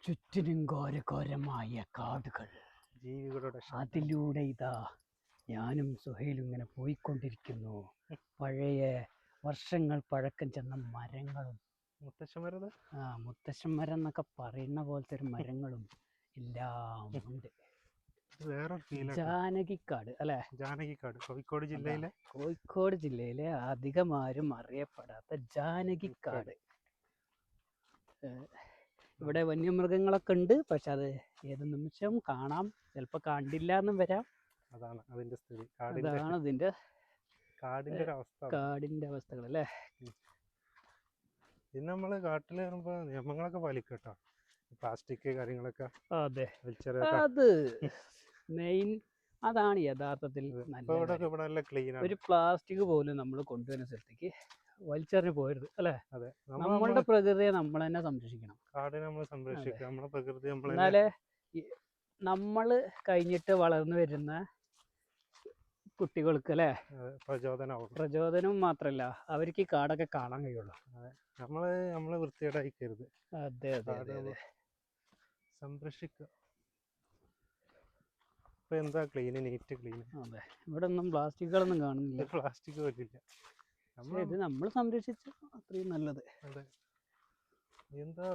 ചുറ്റിനും ഘോരഘോരമായ കാടുകൾ. ജീവികളുടെ അതിലൂടെ ഇതാ ഞാനും സുഹൈലും ഇങ്ങനെ പോയിക്കൊണ്ടിരിക്കുന്നു. പഴയ വർഷങ്ങൾ പഴക്കം ചെന്ന മരങ്ങളും മുത്തശ്ശന്മാരത് മുത്തശ്ശൻ മരം എന്നൊക്കെ പറയുന്ന പോലത്തെ ഒരു മരങ്ങളും എല്ലാം ഉണ്ട്. വേറൊരു ഫീലാണ്. ജാനകിക്കാട് അല്ലെ? ജാനകിക്കാട് കോഴിക്കോട് ജില്ലയിലെ അധികം ആരും അറിയപ്പെടാത്ത ജാനകിക്കാട്. ഇവിടെ വന്യമൃഗങ്ങളൊക്കെ ഉണ്ട്, പക്ഷെ അത് ഏത് നിമിഷവും കാണാം, ചിലപ്പോൾ കണ്ടില്ല എന്നും വരാം. അതാണ് അതിന്റെ സ്ഥിതി. അതാണ് ഇതിന്റെ കാടിന്റെ അവസ്ഥകൾ അല്ലേ. പിന്നെ നമ്മള് കാട്ടിൽ കയറുമ്പോ നിയമങ്ങളൊക്കെ പാലിക്കട്ടോ, പ്ലാസ്റ്റിക് കാര്യങ്ങളൊക്കെ. അതെ, അത് മെയിൻ, അതാണ് യഥാർത്ഥത്തിൽ ഒരു പ്ലാസ്റ്റിക് പോലും നമ്മൾ കൊണ്ടുവരുന്ന സ്ഥലത്തേക്ക് വലിച്ചെറിഞ്ഞ് പോരുത് അല്ലെ. നമ്മളുടെ പ്രകൃതിയെ നമ്മൾ തന്നെ സംരക്ഷിക്കണം. കാടിനെ നമ്മൾ സംരക്ഷിക്കുക, നമ്മളെ പ്രകൃതി. എന്നാലേ നമ്മള് കഴിഞ്ഞിട്ട് വളർന്നു വരുന്ന കുട്ടികൾക്ക് അല്ലെ പ്രചോദനവും മാത്രല്ല, അവർക്ക് ഈ കാടൊക്കെ കാണാൻ കഴിയുള്ളൂ. നമ്മള് വൃത്തികേടായിക്കരുത്. അതെ അതെ അതെ, സംരക്ഷിക്കുക. ഇപ്പൊ എന്താ നീറ്റ് ക്ലീൻ. അതെ, ഇവിടെ ഒന്നും പ്ലാസ്റ്റിക്കുകളൊന്നും കാണുന്നില്ല. പ്ലാസ്റ്റിക് പോലില്ല. ഇത് നമ്മൾ സംരക്ഷിച്ച അത്രയും നല്ലത്. എന്താ